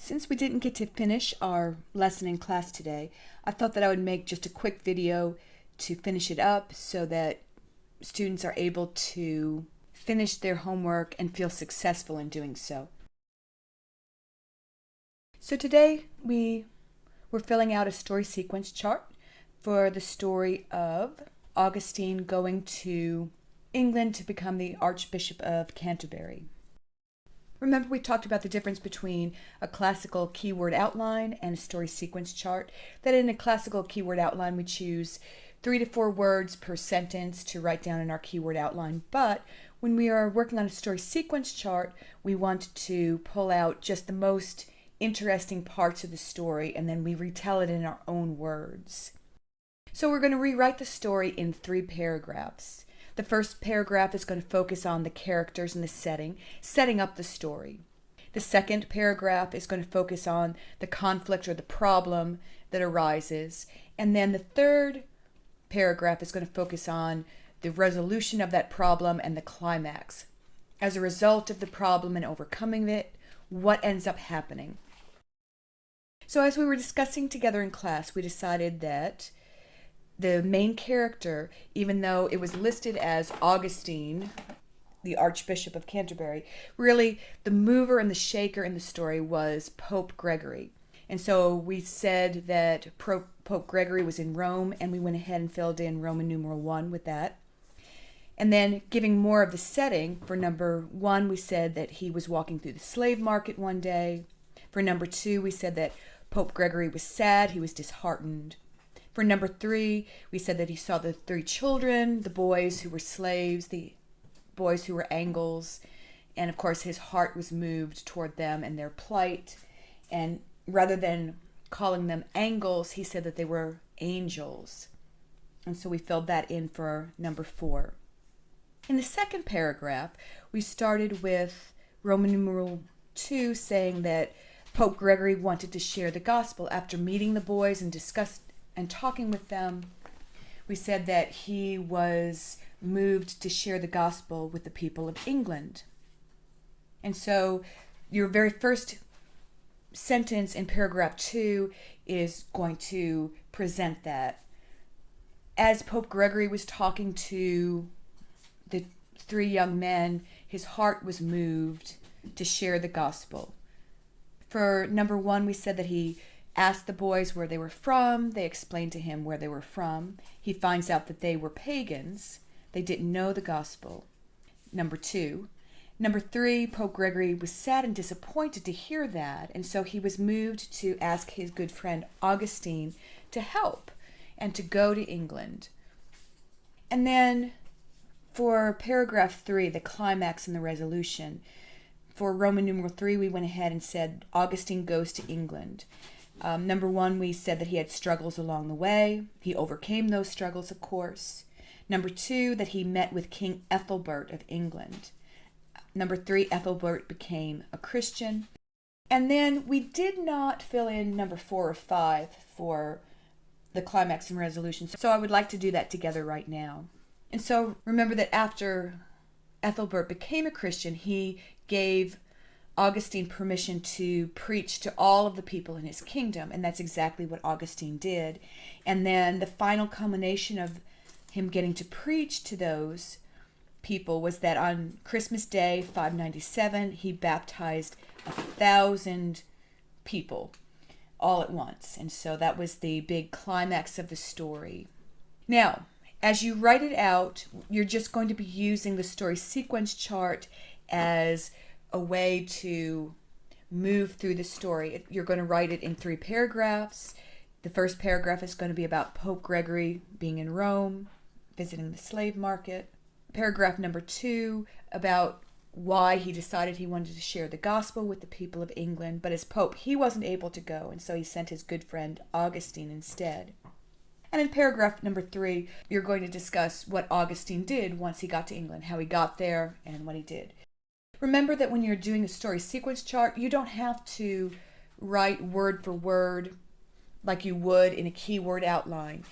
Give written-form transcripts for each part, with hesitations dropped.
Since we didn't get to finish our lesson in class today, I thought that I would make just a quick video to finish it up so that students are able to finish their homework and feel successful in doing so. So today we were filling out a story sequence chart for the story of Augustine going to England to become the Archbishop of Canterbury. Remember, we talked about the difference between a classical keyword outline and a story sequence chart. That in a classical keyword outline, we choose 3 to 4 words per sentence to write down in our keyword outline. But when we are working on a story sequence chart, we want to pull out just the most interesting parts of the story, and then we retell it in our own words. So we're going to rewrite the story in 3 paragraphs. The first paragraph is going to focus on the characters and the setting up the story. The second paragraph is going to focus on the conflict or the problem that arises. And then the third paragraph is going to focus on the resolution of that problem and the climax. As a result of the problem and overcoming it, what ends up happening? So as we were discussing together in class, we decided that the main character, even though it was listed as Augustine, the Archbishop of Canterbury, really the mover and the shaker in the story was Pope Gregory. And so we said that Pope Gregory was in Rome, and we went ahead and filled in Roman numeral 1 with that. And then giving more of the setting, for number 1, we said that he was walking through the slave market one day. For number 2, we said that Pope Gregory was sad, he was disheartened. For number 3, we said that he saw the 3 children, the boys who were slaves, the boys who were Angles, and of course his heart was moved toward them and their plight. And rather than calling them Angles, he said that they were angels. And so we filled that in for number 4. In the second paragraph, we started with Roman numeral 2 saying that Pope Gregory wanted to share the gospel. After meeting the boys and talking with them, we said that he was moved to share the gospel with the people of England. And so your very first sentence in paragraph 2 is going to present that. As Pope Gregory was talking to the 3 young men, his heart was moved to share the gospel. For number 1, we said that he asked the boys where they were from. They explained to him where they were from. He finds out that they were pagans. They didn't know the gospel. Number 2. Number 3, Pope Gregory was sad and disappointed to hear that, and so he was moved to ask his good friend Augustine to help and to go to England. And then for paragraph 3, the climax and the resolution, for Roman numeral 3, we went ahead and said Augustine goes to England. Number 1, we said that he had struggles along the way. He overcame those struggles, of course. Number 2, that he met with King Ethelbert of England. Number 3, Ethelbert became a Christian. And then we did not fill in number 4 or 5 for the climax and resolution. So I would like to do that together right now. And so remember that after Ethelbert became a Christian, he gave Augustine permission to preach to all of the people in his kingdom, and that's exactly what Augustine did. And then the final culmination of him getting to preach to those people was that on Christmas Day, 597, he baptized 1,000 people all at once. And so that was the big climax of the story. Now, as you write it out, you're just going to be using the story sequence chart as a way to move through the story. You're going to write it in 3 paragraphs. The first paragraph is going to be about Pope Gregory being in Rome, visiting the slave market. Paragraph number 2 about why he decided he wanted to share the gospel with the people of England, but as Pope, he wasn't able to go, and so he sent his good friend Augustine instead. And in paragraph number 3, you're going to discuss what Augustine did once he got to England, how he got there, and what he did. Remember that when you're doing a story sequence chart, you don't have to write word for word like you would in a keyword outline.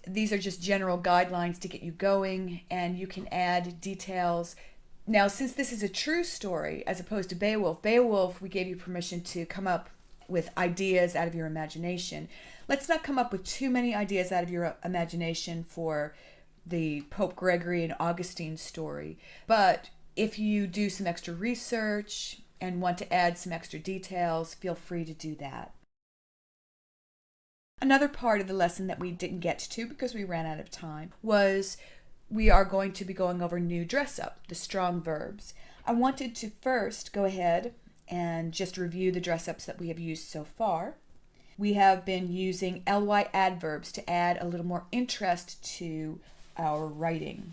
These are just general guidelines to get you going, and you can add details. Now, since this is a true story as opposed to Beowulf, we gave you permission to come up with ideas out of your imagination. Let's not come up with too many ideas out of your imagination for the Pope Gregory and Augustine story. But if you do some extra research and want to add some extra details, feel free to do that. Another part of the lesson that we didn't get to because we ran out of time was we are going to be going over new dress up, the strong verbs. I wanted to first go ahead and just review the dress ups that we have used so far. We have been using ly adverbs to add a little more interest to our writing.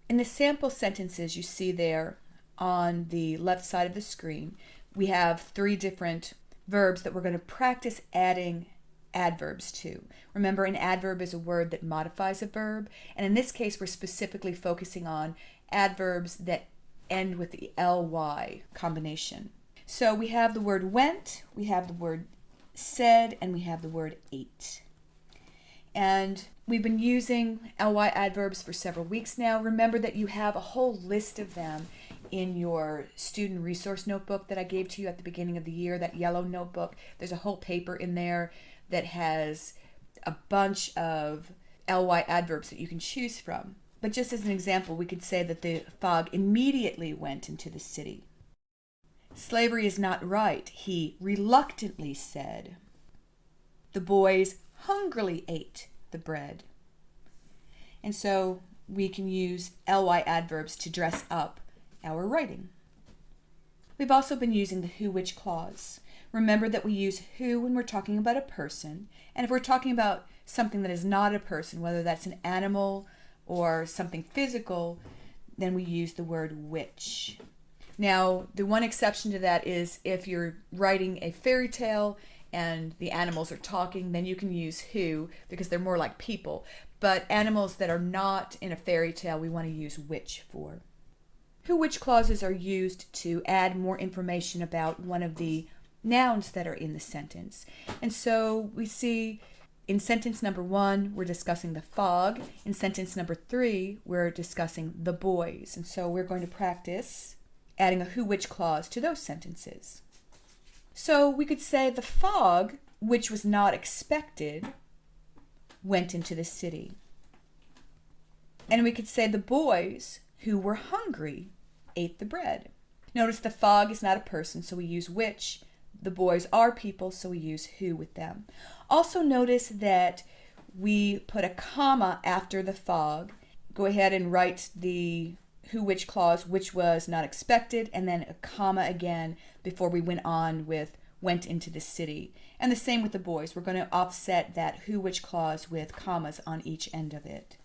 In the sample sentences you see there on the left side of the screen, we have 3 different verbs that we're going to practice adding adverbs to. Remember, an adverb is a word that modifies a verb, and in this case we're specifically focusing on adverbs that end with the ly combination. So we have the word went, we have the word said, and we have the word ate. And we've been using ly adverbs for several weeks now. Remember that you have a whole list of them in your student resource notebook that I gave to you at the beginning of the year, that yellow notebook. There's a whole paper in there that has a bunch of ly adverbs that you can choose from. But just as an example, we could say that the fog immediately went into the city. Slavery is not right, he reluctantly said. The boys hungrily ate the bread. And so we can use ly adverbs to dress up our writing. We've also been using the who which clause. Remember that we use who when we're talking about a person, and if we're talking about something that is not a person, whether that's an animal or something physical, then we use the word which. Now, the one exception to that is if you're writing a fairy tale and the animals are talking, then you can use who because they're more like people. But animals that are not in a fairy tale, we want to use which for. Who which clauses are used to add more information about one of the nouns that are in the sentence. And so we see in sentence number 1, we're discussing the fog. In sentence number 3, we're discussing the boys. And so we're going to practice adding a who which clause to those sentences. So we could say the fog, which was not expected, went into the city. And we could say the boys, who were hungry, ate the bread. Notice the fog is not a person, so we use which. The boys are people, so we use who with them. Also notice that we put a comma after the fog. Go ahead and write the who which clause, which was not expected, and then a comma again before we went on with went into the city. And the same with the boys. We're going to offset that who which clause with commas on each end of it.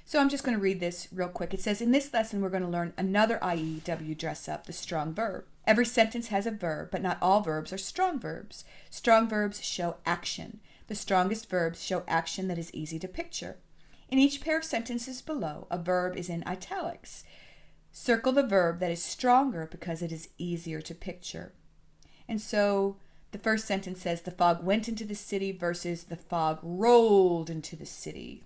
So I'm just going to read this real quick. It says, in this lesson, we're going to learn another IEW dress up, the strong verb. Every sentence has a verb, but not all verbs are strong verbs. Strong verbs show action. The strongest verbs show action that is easy to picture. In each pair of sentences below, a verb is in italics. Circle the verb that is stronger because it is easier to picture. And so the first sentence says, the fog went into the city versus the fog rolled into the city.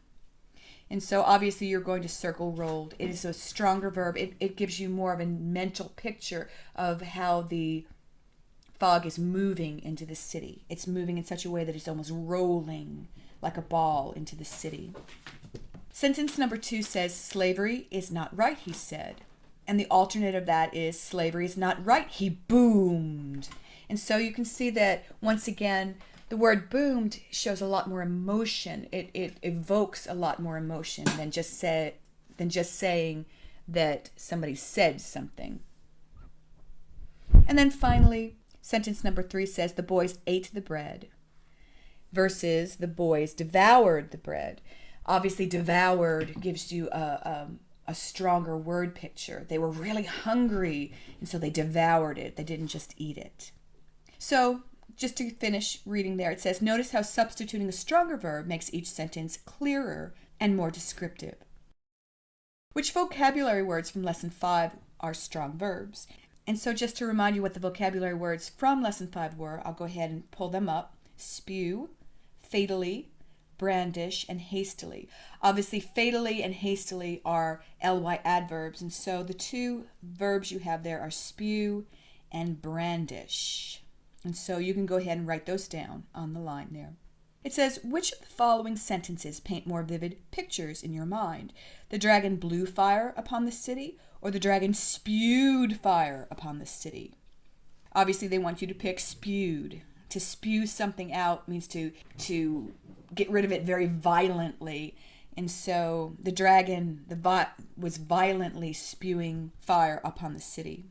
And so obviously you're going to circle rolled. It is a stronger verb. It gives you more of a mental picture of how the fog is moving into the city. It's moving in such a way that it's almost rolling like a ball into the city. Sentence number 2 says, slavery is not right, he said. And the alternate of that is, slavery is not right, he boomed. And so you can see that once again, the word boomed shows a lot more emotion. It evokes a lot more emotion than just saying that somebody said something. And then finally, sentence number 3 says the boys ate the bread versus the boys devoured the bread. Obviously, devoured gives you a stronger word picture. They were really hungry, and so they devoured it. They didn't just eat it. So just to finish reading there, it says, notice how substituting a stronger verb makes each sentence clearer and more descriptive. Which vocabulary words from Lesson 5 are strong verbs? And so just to remind you what the vocabulary words from Lesson 5 were, I'll go ahead and pull them up. Spew, fatally, brandish, and hastily. Obviously, fatally and hastily are ly adverbs, and so the two verbs you have there are spew and brandish. And so you can go ahead and write those down on the line there. It says, which of the following sentences paint more vivid pictures in your mind? The dragon blew fire upon the city, or the dragon spewed fire upon the city? Obviously, they want you to pick spewed. To spew something out means to get rid of it very violently. And so the dragon was violently spewing fire upon the city.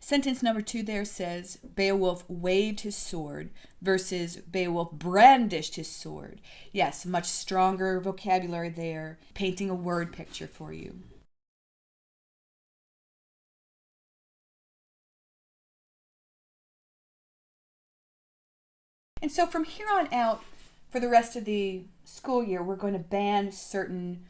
Sentence number 2 there says, Beowulf waved his sword versus Beowulf brandished his sword. Yes, much stronger vocabulary there, painting a word picture for you. And so from here on out, for the rest of the school year, we're going to ban certain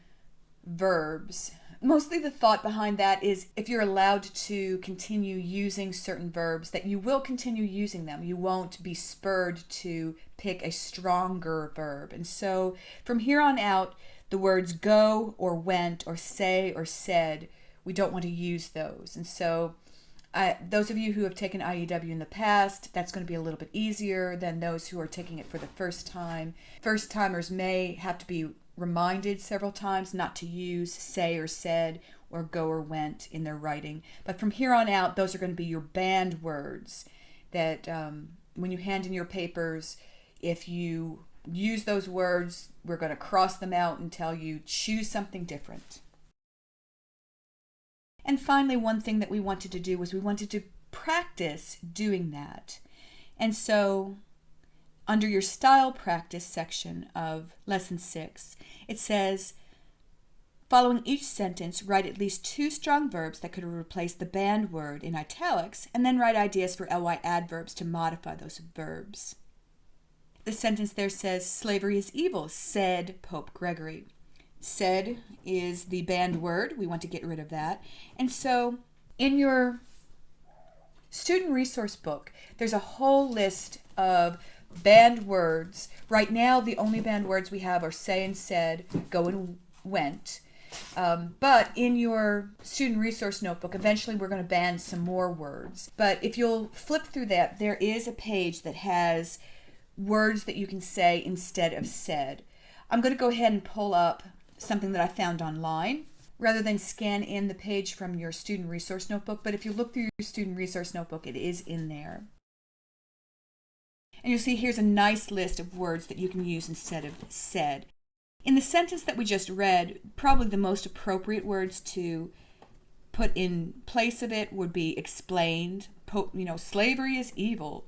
verbs. Mostly the thought behind that is if you're allowed to continue using certain verbs, that you will continue using them. You won't be spurred to pick a stronger verb. And so from here on out, the words go or went or say or said, we don't want to use those. And so those of you who have taken IEW in the past, that's going to be a little bit easier than those who are taking it for the first time. First timers may have to be reminded several times not to use say or said or go or went in their writing. But from here on out, those are going to be your banned words that when you hand in your papers, if you use those words, we're going to cross them out and tell you choose something different. And finally, one thing that we wanted to do was we wanted to practice doing that. And so under your style practice section of Lesson 6, it says, following each sentence, write at least 2 strong verbs that could replace the banned word in italics, and then write ideas for ly adverbs to modify those verbs. The sentence there says, slavery is evil, said Pope Gregory. Said is the banned word. We want to get rid of that. And so in your student resource book, there's a whole list of banned words. Right now, the only banned words we have are say and said, go and went. But in your student resource notebook, eventually we're going to ban some more words. But if you'll flip through that, there is a page that has words that you can say instead of said. I'm going to go ahead and pull up something that I found online rather than scan in the page from your student resource notebook. But if you look through your student resource notebook, it is in there. And you'll see here's a nice list of words that you can use instead of said. In the sentence that we just read, probably the most appropriate words to put in place of it would be explained. Slavery is evil,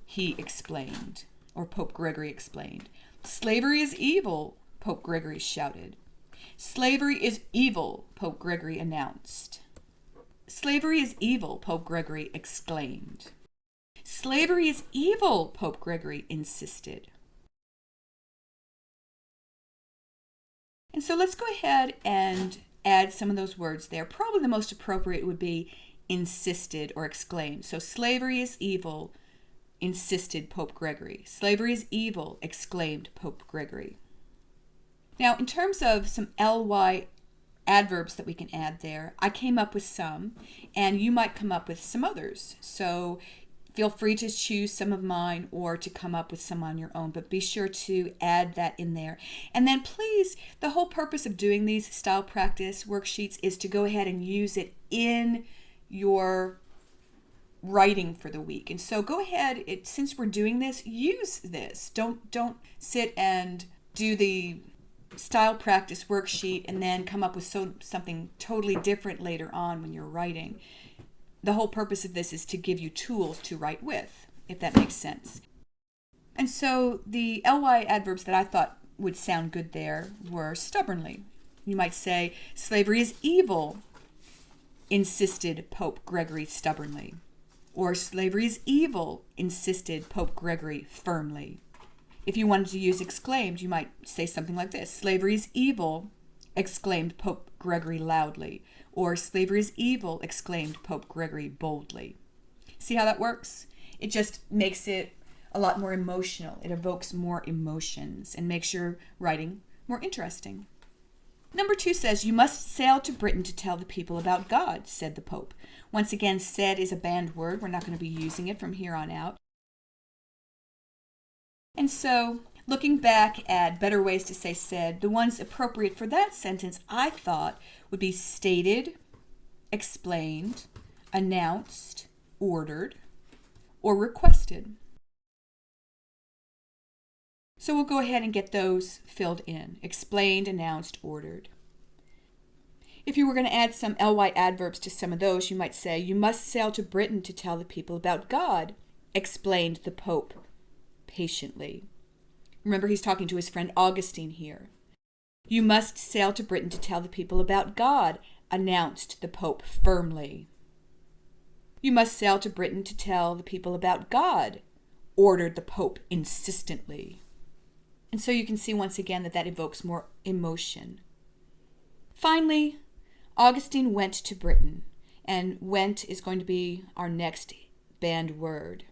he explained, or Pope Gregory explained. Slavery is evil, Pope Gregory shouted. Slavery is evil, Pope Gregory announced. Slavery is evil, Pope Gregory exclaimed. Slavery is evil, Pope Gregory insisted. And so let's go ahead and add some of those words there. Probably the most appropriate would be insisted or exclaimed. So slavery is evil, insisted Pope Gregory. Slavery is evil, exclaimed Pope Gregory. Now, in terms of some ly adverbs that we can add there, I came up with some, and you might come up with some others. So feel free to choose some of mine or to come up with some on your own, but be sure to add that in there. And then please, the whole purpose of doing these style practice worksheets is to go ahead and use it in your writing for the week. And so go ahead, since we're doing this, use this. Don't sit and do the style practice worksheet and then come up with something totally different later on when you're writing. The whole purpose of this is to give you tools to write with, if that makes sense. And so the ly adverbs that I thought would sound good there were stubbornly. You might say, slavery is evil, insisted Pope Gregory stubbornly. Or slavery is evil, insisted Pope Gregory firmly. If you wanted to use exclaimed, you might say something like this. Slavery is evil, exclaimed Pope Gregory loudly. Or slavery is evil, exclaimed Pope Gregory boldly. See how that works? It just makes it a lot more emotional. It evokes more emotions and makes your writing more interesting. Number 2 says, you must sail to Britain to tell the people about God, said the Pope. Once again, said is a banned word. We're not going to be using it from here on out. And so, looking back at better ways to say said, the ones appropriate for that sentence I thought would be stated, explained, announced, ordered, or requested. So we'll go ahead and get those filled in. Explained, announced, ordered. If you were going to add some ly adverbs to some of those, you might say, you must sail to Britain to tell the people about God, explained the Pope patiently. Remember, he's talking to his friend Augustine here. You must sail to Britain to tell the people about God, announced the Pope firmly. You must sail to Britain to tell the people about God, ordered the Pope insistently. And so you can see once again that evokes more emotion. Finally, Augustine went to Britain, and went is going to be our next banned word.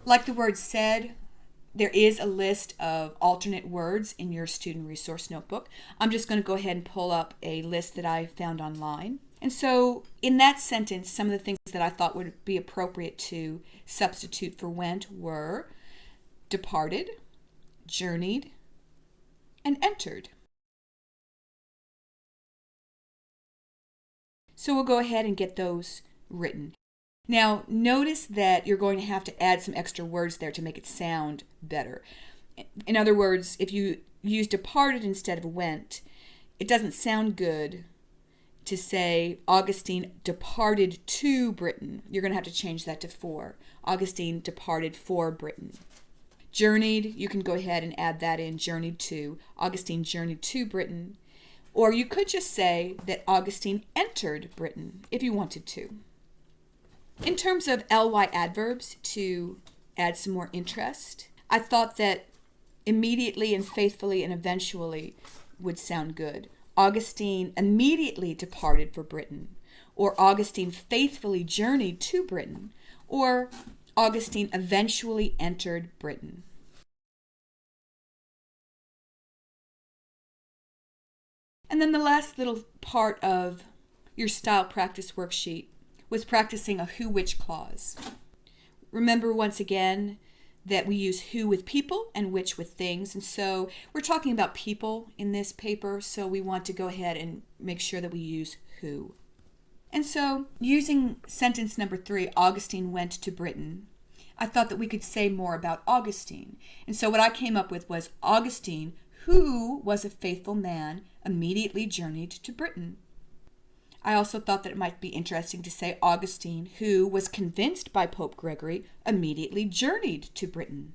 Like the word said, there is a list of alternate words in your student resource notebook. I'm just going to go ahead and pull up a list that I found online. And so in that sentence, some of the things that I thought would be appropriate to substitute for went were departed, journeyed, and entered. So we'll go ahead and get those written. Now, notice that you're going to have to add some extra words there to make it sound better. In other words, if you use departed instead of went, it doesn't sound good to say Augustine departed to Britain. You're going to have to change that to for. Augustine departed for Britain. Journeyed, you can go ahead and add that in, journeyed to. Augustine journeyed to Britain. Or you could just say that Augustine entered Britain if you wanted to. In terms of ly adverbs, to add some more interest, I thought that immediately and faithfully and eventually would sound good. Augustine immediately departed for Britain, or Augustine faithfully journeyed to Britain, or Augustine eventually entered Britain. And then the last little part of your style practice worksheet was practicing a who which clause. Remember once again that we use who with people and which with things. And so we're talking about people in this paper, so we want to go ahead and make sure that we use who. And so using sentence number 3, Augustine went to Britain, I thought that we could say more about Augustine. And so what I came up with was Augustine, who was a faithful man, immediately journeyed to Britain. I also thought that it might be interesting to say Augustine, who was convinced by Pope Gregory, immediately journeyed to Britain.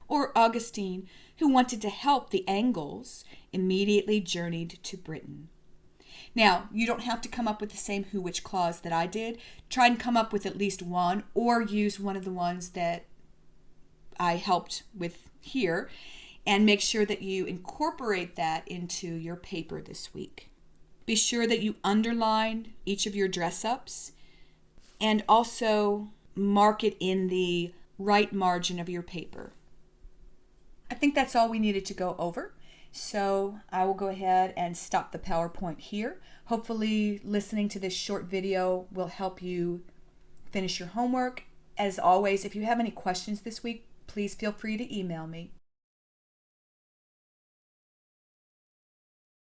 Or Augustine, who wanted to help the Angles, immediately journeyed to Britain. Now, you don't have to come up with the same who which clause that I did. Try and come up with at least one, or use one of the ones that I helped with here, and make sure that you incorporate that into your paper this week. Be sure that you underline each of your dress-ups and also mark it in the right margin of your paper. I think that's all we needed to go over. So I will go ahead and stop the PowerPoint here. Hopefully listening to this short video will help you finish your homework. As always, if you have any questions this week, please feel free to email me.